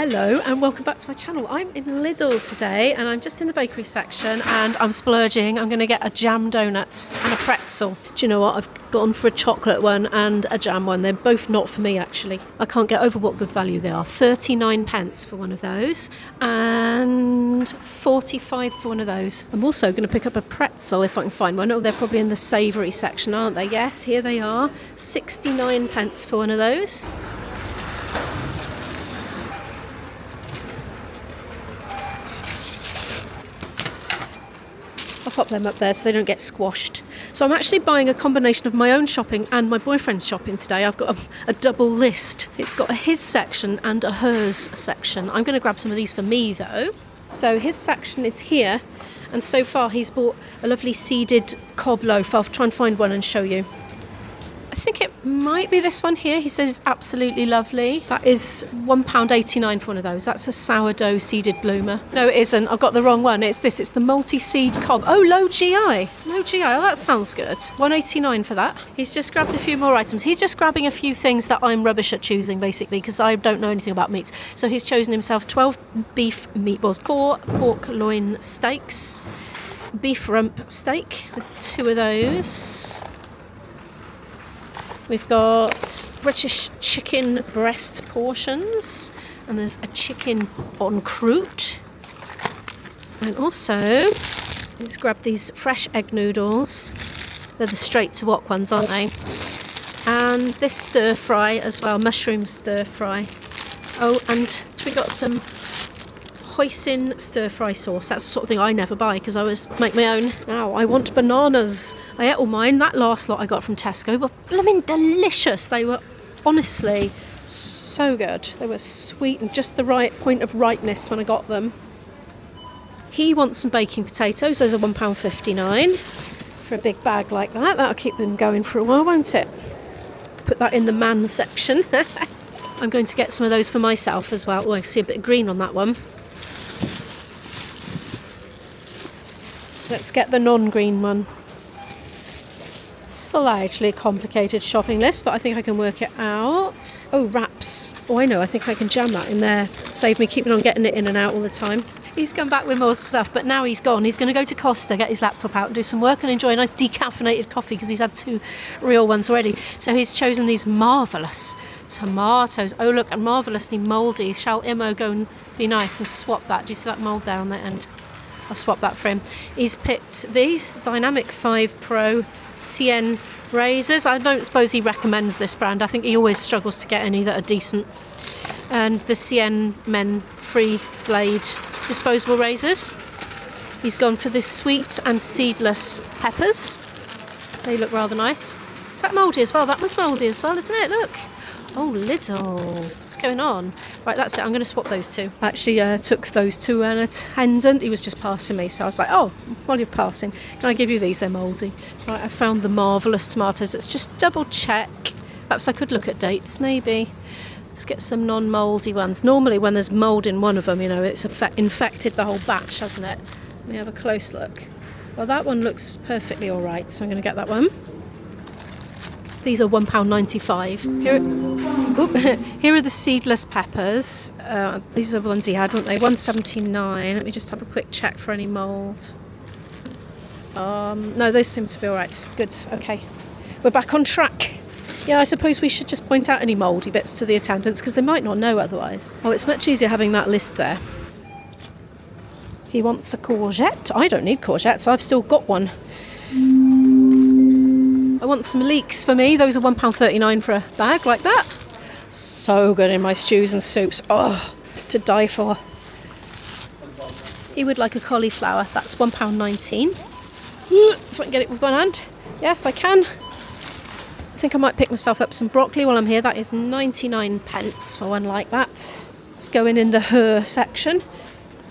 Hello and welcome back to my channel. I'm in Lidl today and I'm just in the bakery section and I'm splurging. I'm going to get a jam donut and a pretzel. Do you know what? I've gone for a chocolate one and a jam one. They're both not for me actually. I can't get over what good value they are. 39 pence for one of those and 45 for one of those. I'm also going to pick up a pretzel if I can find one. Oh, they're probably in the savoury section, aren't they? Yes, here they are. 69 pence for one of those. I'll pop them up there so they don't get squashed. So I'm actually buying a combination of my own shopping and my boyfriend's shopping today. I've got a double list. It's got a his section and a hers section. I'm going to grab some of these for me though. So his section is here, and so far he's bought a lovely seeded cob loaf. I'll try and find one and show you. I think it might be this one here. He says it's absolutely lovely. That is £1.89 for one of those. That's a sourdough seeded bloomer. No, it isn't. I've got the wrong one. It's this. It's the multi-seed cob. Oh, low GI. Low GI. Oh, that sounds good. £1.89 for that. He's just grabbed a few more items. He's just grabbing a few things that I'm rubbish at choosing, basically, because I don't know anything about meats. So he's chosen himself 12 beef meatballs, 4 pork loin steaks, beef rump steak with 2 of those. We've got British chicken breast portions, and there's a chicken en croûte. And also, let's grab these fresh egg noodles. They're the straight to wok ones, aren't they? And this stir fry as well, mushroom stir fry. Oh, and we got some hoisin stir fry sauce. That's the sort of thing I never buy because I always make my own. Now I want bananas. I ate all mine. That last lot I got from Tesco were blooming delicious. They were honestly so good. They were sweet and just the right point of ripeness when I got them. He wants some baking potatoes. Those are £1.59 for a big bag like that. That'll keep them going for a while, won't it? Let's put that in the man section. I'm going to get some of those for myself as well. Oh, I see a bit of green on that one. Let's get the non-green one. Slightly complicated shopping list, but I think I can work it out. Oh, wraps. Oh, I know. I think I can jam that in there. Save me keeping on getting it in and out all the time. He's come back with more stuff, but now he's gone. He's going to go to Costa, get his laptop out and do some work and enjoy a nice decaffeinated coffee because he's had 2 real ones already. So he's chosen these marvellous tomatoes. Oh, look, and marvellously mouldy. Shall Imo go and be nice and swap that? Do you see that mould there on the end? I'll swap that for him. He's picked these Dynamic 5 Pro CN razors. I don't suppose he recommends this brand. I think he always struggles to get any that are decent. And the CN Men Free Blade disposable razors. He's gone for the sweet and seedless peppers. They look rather nice. Is that mouldy as well? That one's mouldy as well, isn't it? Look. Oh, Lidl. What's going on? Right, that's it. I'm going to swap those 2. I actually took those to an attendant. He was just passing me, so I was like, oh, while you're passing, can I give you these? They're mouldy. Right, I found the marvellous tomatoes. Let's just double check. Perhaps I could look at dates, maybe. Let's get some non-mouldy ones. Normally when there's mould in one of them, you know, it's infected the whole batch, hasn't it? Let me have a close look. Well, that one looks perfectly all right, so I'm going to get that one. These are £1.95. Here are the seedless peppers. These are the ones he had, weren't they? £1.79. Let me just have a quick check for any mould. No, those seem to be all right. Good, okay. We're back on track. Yeah, I suppose we should just point out any mouldy bits to the attendants because they might not know otherwise. Oh, it's much easier having that list there. He wants a courgette. I don't need courgettes. I've still got one. I want some leeks for me. Those are £1.39 for a bag like that. So good in my stews and soups. Oh, to die for. He would like a cauliflower. That's £1.19. If I can get it with one hand. Yes, I can. I think I might pick myself up some broccoli while I'm here. That is 99 pence for one like that. Let's go in the her section.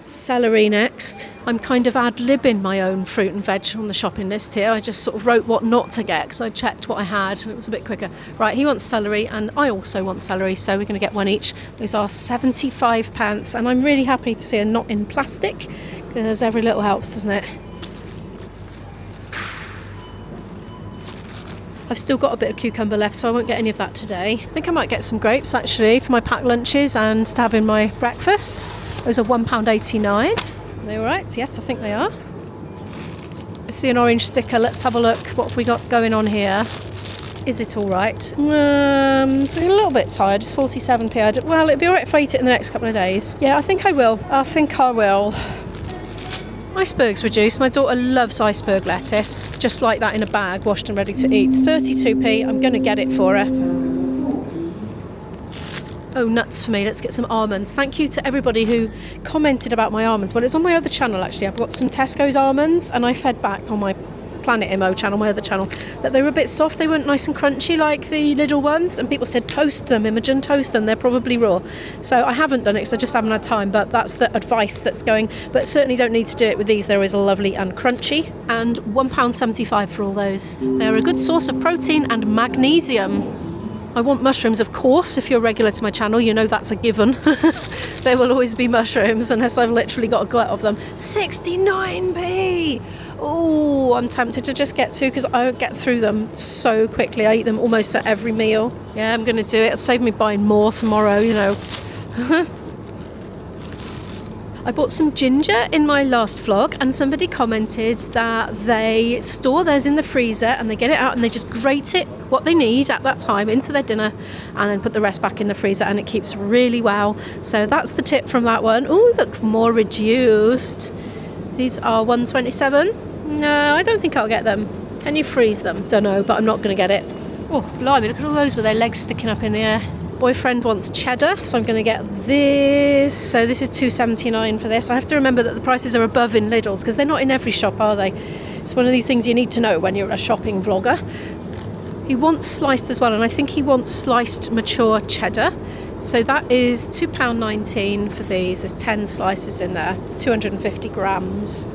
Celery next. I'm kind of ad-libbing my own fruit and veg on the shopping list here. I just sort of wrote what not to get because I checked what I had and it was a bit quicker. Right, he wants celery and I also want celery, so we're going to get one each. Those are 75 pence and I'm really happy to see a not in plastic because every little helps, doesn't it? I've still got a bit of cucumber left, so I won't get any of that today. I think I might get some grapes actually for my packed lunches and to have in my breakfasts. Those are £1.89. Are they all right? Yes, I think they are. I see an orange sticker. Let's have a look. What have we got going on here? Is it all right? So I'm a little bit tired. It's 47p. Well, it'd be all right if I eat it in the next couple of days. Yeah, I think I will. Icebergs reduced. My daughter loves iceberg lettuce. Just like that in a bag, washed and ready to eat. 32p. I'm going to get it for her. Oh, nuts for me. Let's get some almonds. Thank you to everybody who commented about my almonds. Well, it's on my other channel, actually. I've got some Tesco's almonds, and I fed back on my Planet Mo channel, my other channel, that they were a bit soft. They weren't nice and crunchy like the Lidl ones, and people said toast them, Imogen, toast them. They're probably raw. So I haven't done it because I just haven't had time, but that's the advice that's going. But certainly don't need to do it with these. They're always lovely and crunchy. And £1.75 for all those. They're a good source of protein and magnesium. I want mushrooms, of course. If you're regular to my channel, you know that's a given. There will always be mushrooms unless I've literally got a glut of them. 69p! Oh, I'm tempted to just get two because I get through them so quickly. I eat them almost at every meal. Yeah, I'm going to do it. It'll save me buying more tomorrow, you know. I bought some ginger in my last vlog, and somebody commented that they store theirs in the freezer and they get it out and they just grate it, what they need at that time, into their dinner, and then put the rest back in the freezer, and it keeps really well. So that's the tip from that one. Oh, look, more reduced. These are 127. No, I don't think I'll get them. Can you freeze them? Don't know, but I'm not going to get it. Oh, blimey, look at all those with their legs sticking up in the air. Boyfriend wants cheddar, so I'm going to get this. So this is £2.79 for this. I have to remember that the prices are above in Lidl's because they're not in every shop, are they? It's one of these things you need to know when you're a shopping vlogger. He wants sliced as well, and I think he wants sliced mature cheddar. So that is £2.19 for these. There's 10 slices in there. It's 250 grams.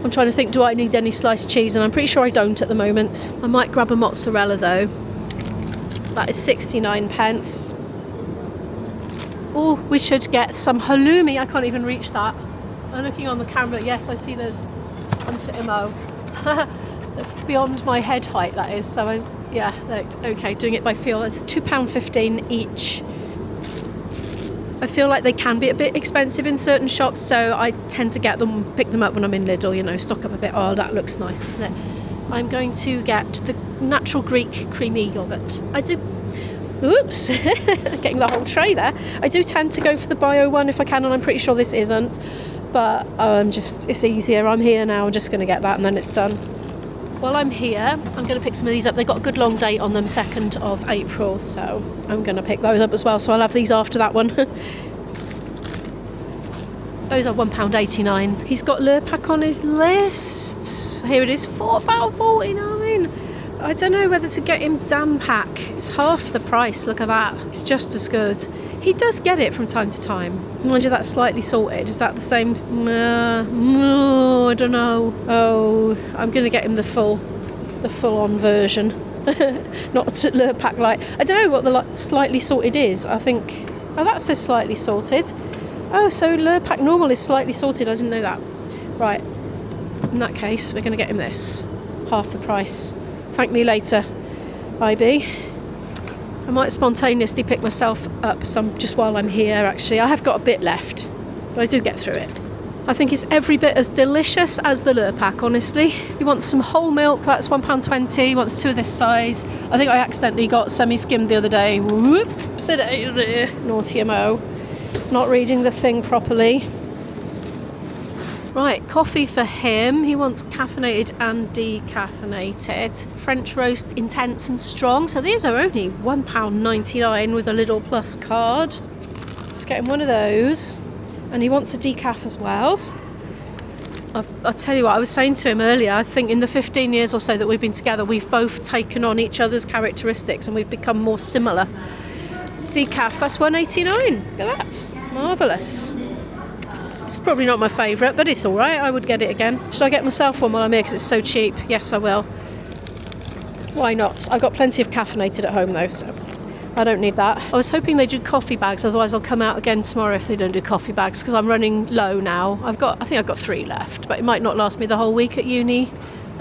I'm trying to think, do I need any sliced cheese? And I'm pretty sure I don't at the moment. I might grab a mozzarella though. That is 69p. Oh, we should get some halloumi. I can't even reach that. I'm looking on the camera. Yes, I see there's onto Imo. That's beyond my head height, that is. So, yeah, okay, doing it by feel. It's £2.15 each. I feel like they can be a bit expensive in certain shops, so I tend to pick them up when I'm in Lidl, you know, stock up a bit. Oh, that looks nice, doesn't it? I'm going to get the natural Greek creamy yoghurt. I do, oops, getting the whole tray there. I do tend to go for the bio one if I can, and I'm pretty sure this isn't, but it's easier. I'm here now, I'm just going to get that and then it's done. While I'm here, I'm going to pick some of these up. They've got a good long date on them, 2nd of April, so I'm going to pick those up as well, so I'll have these after that one. Those are £1.89. He's got Lurpak on his list. Here it is, £4.49. I don't know whether to get him Dan Pack. It's half the price, look at that. It's just as good. He does get it from time to time. Mind you, that's slightly salted. Is that the same? No, I don't know. Oh, I'm going to get him the full-on version. Not Lurpak light. I don't know what the slightly salted is. I think, oh, that says slightly salted. Oh, so Lurpak normal is slightly salted. I didn't know that. Right. In that case, we're going to get him this. Half the price. Thank me later, IB. I might spontaneously pick myself up some just while I'm here, actually. I have got a bit left, but I do get through it. I think it's every bit as delicious as the Lurpak, honestly. He wants some whole milk, that's £1.20. He wants 2 of this size. I think I accidentally got semi-skimmed the other day. Whoops, naughty mo. Not reading the thing properly. Right, coffee for him. He wants caffeinated and decaffeinated. French roast, intense and strong. So these are only £1.99 with a Lidl Plus card. Let's get him one of those. And he wants a decaf as well. I'll tell you what, I was saying to him earlier, I think in the 15 years or so that we've been together, we've both taken on each other's characteristics and we've become more similar. Decaf, that's £1.89. Look at that. Marvellous. It's probably not my favourite, but it's alright. I would get it again. Should I get myself one while I'm here because it's so cheap? Yes, I will. Why not? I've got plenty of caffeinated at home though, so I don't need that. I was hoping they'd do coffee bags, otherwise I'll come out again tomorrow if they don't do coffee bags because I'm running low now. I think I've got 3 left, but it might not last me the whole week at uni.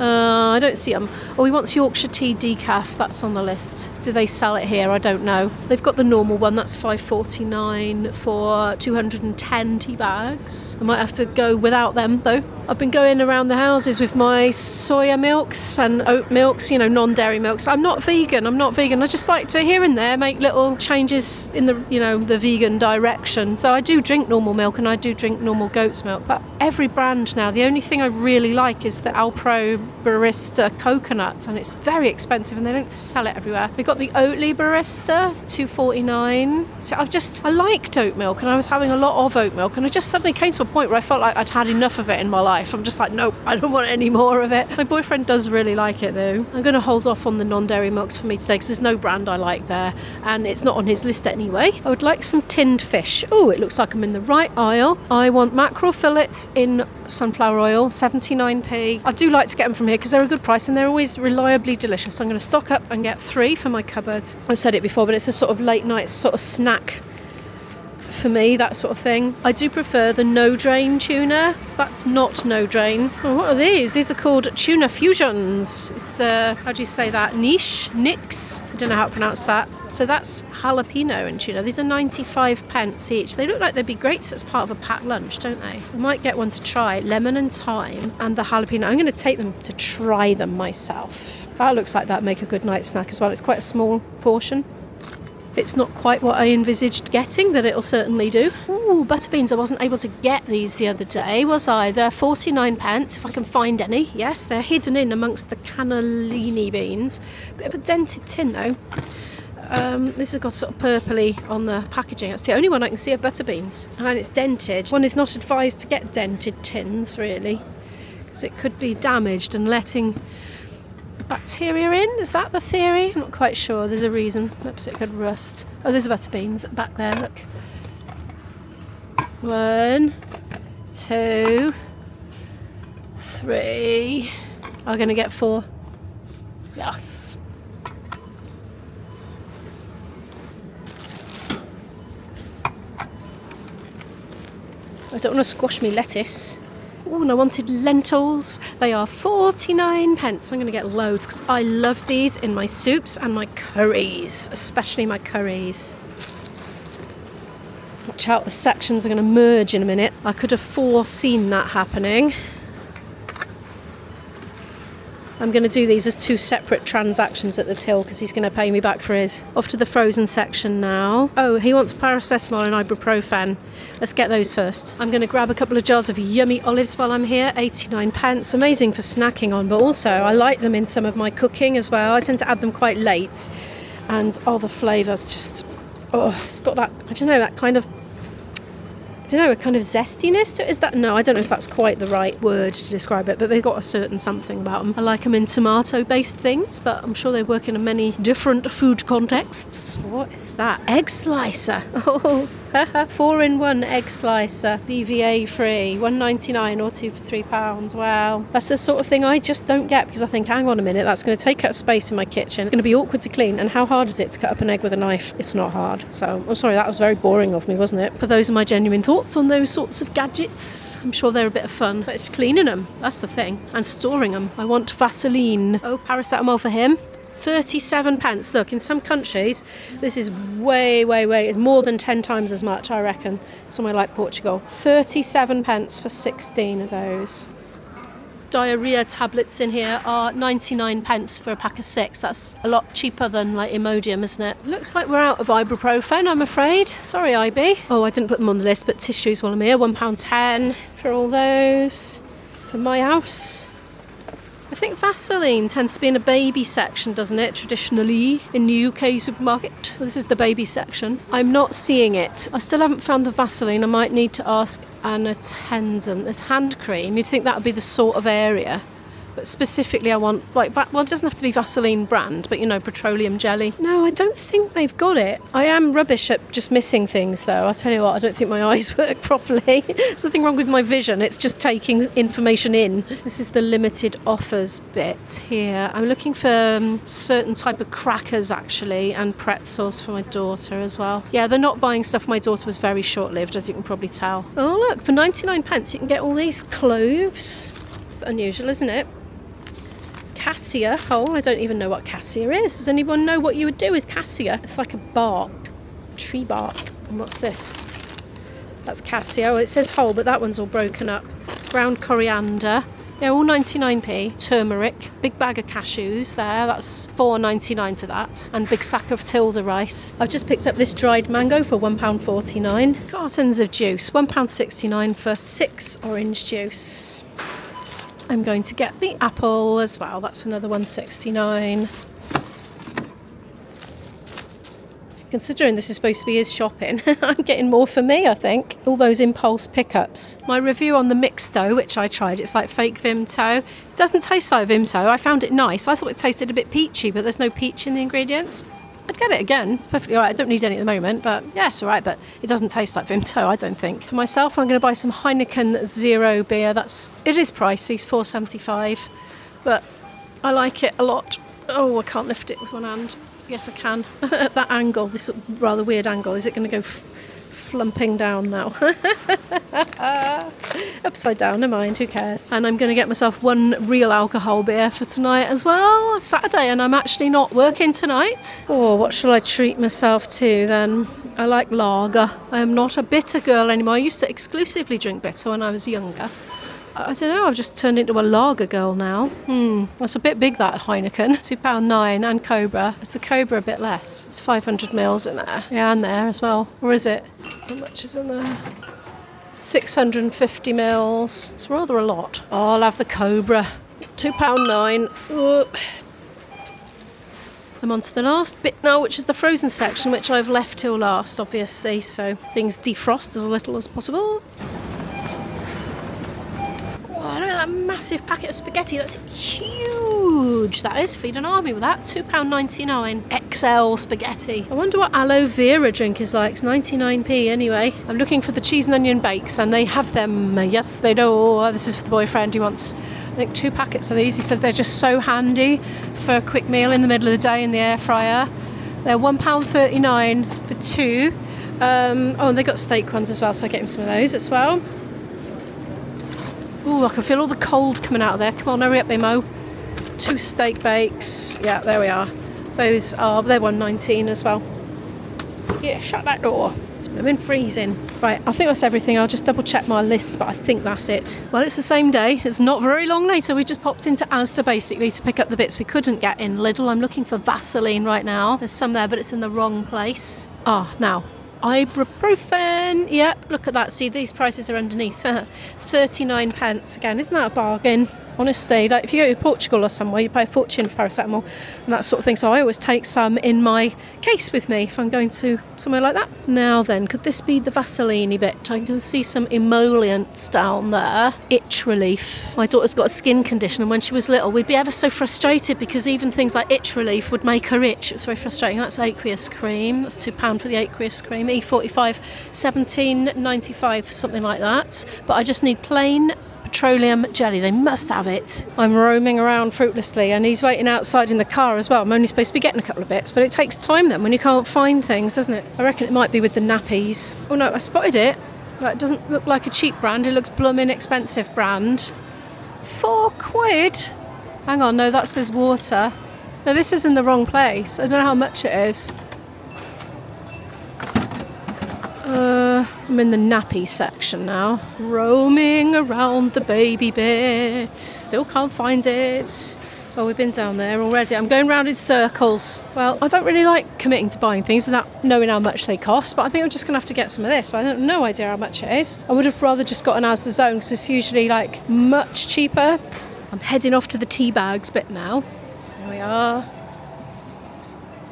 I don't see them. Oh, he wants Yorkshire tea decaf. That's on the list. Do they sell it here? I don't know. They've got the normal one. That's $5.49 for 210 tea bags. I might have to go without them though. I've been going around the houses with my soya milks and oat milks, non-dairy milks. I'm not vegan. I just like to here and there make little changes in the, the vegan direction. So I do drink normal milk and I do drink normal goat's milk. But every brand now, the only thing I really like is the Alpro Barista coconut, and it's very expensive and they don't sell it everywhere. We've got the Oatly Barista, it's $2.49. So I liked oat milk and I was having a lot of oat milk, and I just suddenly came to a point where I felt like I'd had enough of it in my life. I'm just like, nope, I don't want any more of it. My boyfriend does really like it though. I'm going to hold off on the non-dairy milks for me today because there's no brand I like there and it's not on his list anyway. I would like some tinned fish. Oh, it looks like I'm in the right aisle. I want mackerel fillets in sunflower oil, 79p. I do like to get them from here because they're a good price and they're always reliably delicious. So I'm going to stock up and get 3 for my cupboard. I've said it before, but it's a sort of late night sort of snack for me, that sort of thing. I do prefer the no drain tuna. That's not no drain. Oh, what are these? These are called tuna fusions. It's the, how do you say that? Nix. I don't know how to pronounce that. So that's jalapeno and tuna. These are 95 pence each. They look like they'd be great as part of a packed lunch, don't they? I might get one to try. Lemon and thyme and the jalapeno. I'm going to take them to try them myself. That looks like that'd make a good night snack as well. It's quite a small portion. It's not quite what I envisaged getting, but it'll certainly do. Ooh, butter beans. I wasn't able to get these the other day, was I? They're 49 pence, if I can find any. Yes, they're hidden in amongst the cannellini beans. Bit of a dented tin, though. This has got sort of purpley on the packaging. That's the only one I can see of butter beans. And it's dented. One is not advised to get dented tins, really, because it could be damaged and letting bacteria in. Is that the theory? I'm not quite sure. There's a reason. Perhaps it could rust. Oh, there's butter beans back there, look. 1, 2, 3. I'm going to get 4. Yes. I don't want to squash me lettuce. Oh, and I wanted lentils. They are 49 pence. I'm going to get loads because I love these in my soups and my curries, especially my curries. Watch out, the sections are going to merge in a minute. I could have foreseen that happening. I'm going to do these as 2 separate transactions at the till because he's going to pay me back for his. Off to the frozen section now. Oh, he wants paracetamol and ibuprofen. Let's get those first. I'm going to grab a couple of jars of yummy olives while I'm here. 89 pence. Amazing for snacking on, but also I like them in some of my cooking as well. I tend to add them quite late. And the flavour's just, it's got that, I don't know, that kind of, a kind of zestiness to it. Is that? No, I don't know if that's quite the right word to describe it, but they've got a certain something about them. I like them in tomato-based things, but I'm sure they work in many different food contexts. What is that? Egg slicer. Oh, 4-in-1 egg slicer, BVA free, $1.99 or 2 for £3. Wow, that's the sort of thing I just don't get because I think, hang on a minute, that's going to take up space in my kitchen. It's going to be awkward to clean, and how hard is it to cut up an egg with a knife? It's not hard. So I'm sorry, that was very boring of me, wasn't it? But those are my genuine thoughts on those sorts of gadgets. I'm sure they're a bit of fun, but it's cleaning them, that's the thing, and storing them. I want Vaseline. Oh, paracetamol for him. 37 pence. Look, in some countries this is way, it's more than 10 times as much, I reckon. Somewhere like Portugal. 37 pence for 16 of those. Diarrhea tablets in here are 99 pence for a pack of 6. That's a lot cheaper than like Imodium, isn't it? Looks like we're out of ibuprofen, I'm afraid. Sorry, IB. Oh, I didn't put them on the list, but tissues while I'm here. £1.10 for all those. For my house. I think Vaseline tends to be in a baby section, doesn't it, traditionally, in the UK supermarket. This is the baby section. I'm not seeing it. I still haven't found the Vaseline. I might need to ask an attendant. There's hand cream. You'd think that would be the sort of area. But specifically I want, well, it doesn't have to be Vaseline brand, but petroleum jelly. No, I don't think they've got it. I am rubbish at just missing things though. I'll tell you what, I don't think my eyes work properly. There's nothing wrong with my vision, it's just taking information in. This is the limited offers bit here. I'm looking for certain type of crackers actually, and pretzels for my daughter as well. Yeah, they're not buying stuff. My daughter was very short-lived, as you can probably tell. Oh look, for 99 pence you can get all these cloves. It's unusual, isn't it? cassia whole. I don't even know what cassia is. Does anyone know what you would do with cassia? It's like a bark, tree bark. And what's this? That's cassia. Well, it says whole, but that one's all broken up. Ground coriander. Yeah, all 99p. Turmeric. Big bag of cashews there. That's $4.99 for that. And big sack of Tilda rice. I've just picked up this dried mango for £1.49. Cartons of juice. £1.69 for 6 orange juice. I'm going to get the apple as well. That's another £1.69. Considering this is supposed to be his shopping, I'm getting more for me, I think. All those impulse pickups. My review on the Mixto, which I tried, it's like fake Vimto. It doesn't taste like Vimto. I found it nice. I thought it tasted a bit peachy, but there's no peach in the ingredients. I'd get it again. It's perfectly all right. I don't need any at the moment, but yeah, it's all right, but it doesn't taste like Vimto, I don't think. For myself, I'm going to buy some Heineken Zero beer. It is pricey, it's $4.75, but I like it a lot. Oh, I can't lift it with one hand. Yes, I can. At that angle, this rather weird angle. Is it going to go flumping down now? Upside down, never mind, who cares? And I'm going to get myself one real alcohol beer for tonight as well. Saturday, and I'm actually not working tonight. Oh, what shall I treat myself to then? I like lager. I am not a bitter girl anymore. I used to exclusively drink bitter when I was younger. I don't know, I've just turned into a lager girl now. That's a bit big, that Heineken. £2.09, and Cobra. Is the Cobra a bit less? It's 500ml in there. Yeah, and there as well. Or is it? How much is in there? 650ml. It's rather a lot. Oh, I'll have the Cobra. £2.09. Ooh. I'm on to the last bit now, which is the frozen section, which I've left till last, obviously, so things defrost as little as possible. That massive packet of spaghetti, that's huge. That is, feed an army with that. £2.99 XL spaghetti. I wonder what aloe vera drink is like. It's 99p anyway. I'm looking for the cheese and onion bakes, and they have them. Yes, they do. This is for the boyfriend. He wants, I think, 2 packets of these. He said they're just so handy for a quick meal in the middle of the day in the air fryer. They're £1.39 for 2. Oh, and they got steak ones as well, so I get him some of those as well. Ooh, I can feel all the cold coming out of there. Come on, hurry up, Imo. 2 steak bakes. Yeah, there we are. They're $1.19 as well. Yeah, shut that door. It's been freezing. Right, I think that's everything. I'll just double check my list, but I think that's it. Well, it's the same day. It's not very long later. We just popped into ASDA basically to pick up the bits we couldn't get in Lidl. I'm looking for Vaseline right now. There's some there, but it's in the wrong place. Now. Ibuprofen. Yep, look at that. See, these prices are underneath. 39 pence. Again, isn't that a bargain? Honestly, like if you go to Portugal or somewhere, you pay a fortune for paracetamol and that sort of thing. So I always take some in my case with me if I'm going to somewhere like that. Now then, could this be the Vaseline-y bit? I can see some emollients down there. Itch relief. My daughter's got a skin condition, and when she was little, we'd be ever so frustrated because even things like itch relief would make her itch. It's very frustrating. That's aqueous cream. That's £2 for the aqueous cream. E45, £17.95, something like that. But I just need plain petroleum jelly. They must have it. I'm roaming around fruitlessly, and he's waiting outside in the car as well. I'm only supposed to be getting a couple of bits, but it takes time then when you can't find things, doesn't it? I reckon it might be with the nappies. Oh no, I spotted it. But it doesn't look like a cheap brand. It looks blooming expensive brand. £4. Hang on, no, that says water. No, this is in the wrong place. I don't know how much it is. I'm in the nappy section now. Roaming around the baby bit. Still can't find it. Oh, we've been down there already. I'm going round in circles. Well, I don't really like committing to buying things without knowing how much they cost, but I think I'm just going to have to get some of this. But I have no idea how much it is. I would have rather just got an ASDA Zone because it's usually like much cheaper. I'm heading off to the tea bags bit now. There we are.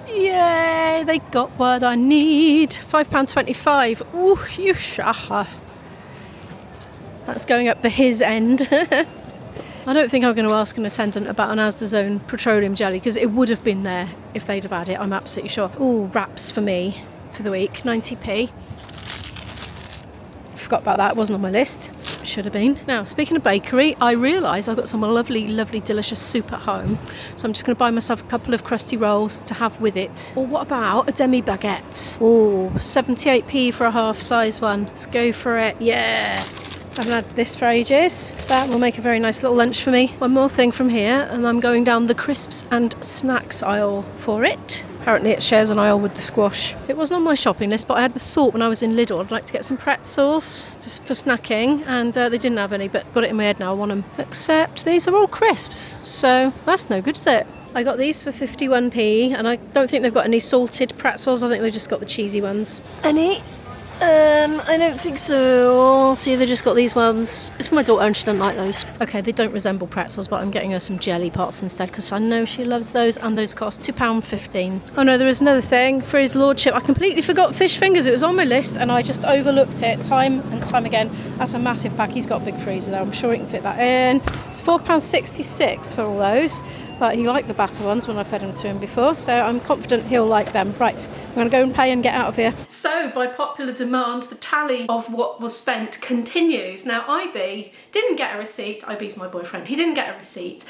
Yay, they got what I need. £5.25. Ooh, you shaha. That's going up the his end. I don't think I'm going to ask an attendant about an ASDA Zone petroleum jelly because it would have been there if they'd have had it, I'm absolutely sure. Ooh, wraps for me for the week, 90p. Forgot about that, it wasn't on my list. Should have been. Now, speaking of bakery, I realise I've got some lovely, lovely, delicious soup at home. So I'm just going to buy myself a couple of crusty rolls to have with it. Or what about a demi-baguette? Oh, 78p for a half-size one. Let's go for it. Yeah. I haven't had this for ages. That will make a very nice little lunch for me. One more thing from here, and I'm going down the crisps and snacks aisle for it. Apparently it shares an aisle with the squash. It wasn't on my shopping list, but I had the thought when I was in Lidl I'd like to get some pretzels just for snacking, and they didn't have any, but got it in my head now, I want them. Except these are all crisps, so that's no good, is it? I got these for 51p, and I don't think they've got any salted pretzels. I think they've just got the cheesy ones. Any? I don't think so. See, they just got these ones. It's for my daughter and she doesn't like those. Okay, they don't resemble pretzels, but I'm getting her some jelly pots instead because I know she loves those, and those cost £2.15. Oh no, there is another thing for his lordship. I completely forgot fish fingers. It was on my list and I just overlooked it time and time again. That's a massive pack. He's got a big freezer though. I'm sure he can fit that in. It's £4.66 for all those. But he liked the batter ones when I fed them to him before, so I'm confident he'll like them. Right, I'm going to go and pay and get out of here. So, by popular demand, the tally of what was spent continues. Now, IB didn't get a receipt. IB's my boyfriend. He didn't get a receipt.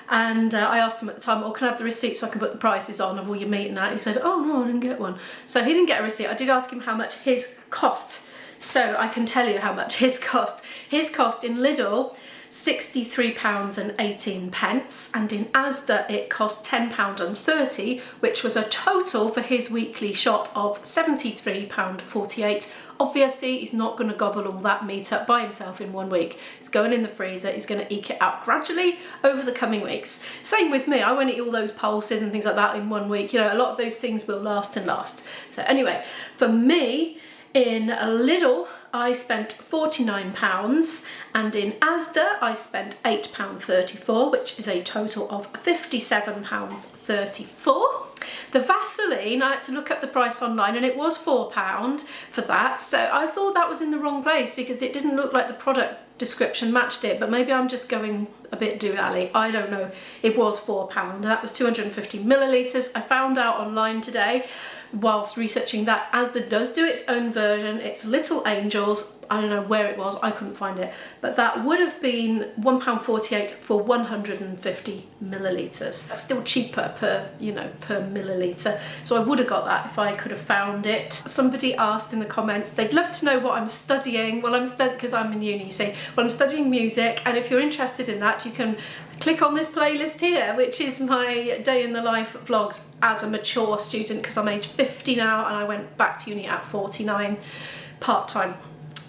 And I asked him at the time, oh, can I have the receipt so I can put the prices on of all your meat and that? And he said, oh, no, I didn't get one. So he didn't get a receipt. I did ask him how much his cost. So I can tell you how much his cost. His cost in Lidl, £63.18, and in ASDA it cost £10.30, which was a total for his weekly shop of £73.48. Obviously, he's not going to gobble all that meat up by himself in 1 week. It's going in the freezer. He's going to eke it out gradually over the coming weeks. Same with me. I won't eat all those pulses and things like that in 1 week. You know, a lot of those things will last and last. So anyway, for me, in a Lidl, I spent £49, and in ASDA I spent £8.34, which is a total of £57.34. The Vaseline, I had to look up the price online and it was £4 for that, so I thought that was in the wrong place because it didn't look like the product description matched it, but maybe I'm just going a bit doolally. I don't know. It was £4. That was 250 millilitres. I found out online today whilst researching that ASDA does do its own version. It's Little Angels. I don't know where it was, I couldn't find it, but that would have been £1.48 for 150 millilitres. That's still cheaper per milliliter, so I would have got that if I could have found it. Somebody asked in the comments they'd love to know what I'm studying. Well, I'm studying because I'm in uni, you see. Well, I'm studying music, and if you're interested in that, you can click on this playlist here, which is my day in the life vlogs as a mature student, because I'm age 50 now and I went back to uni at 49 part-time.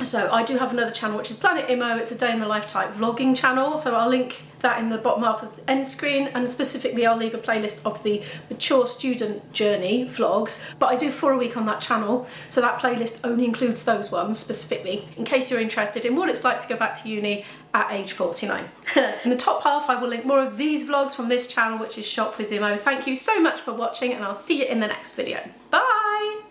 So I do have another channel which is Planet Imo. It's a day in the life type vlogging channel, so I'll link that in the bottom half of the end screen, and specifically I'll leave a playlist of the mature student journey vlogs, but I do 4 a week on that channel, so that playlist only includes those ones specifically, in case you're interested in what it's like to go back to uni at age 49. In the top half I will link more of these vlogs from this channel, which is Shop with Imo. Thank you so much for watching, and I'll see you in the next video. Bye!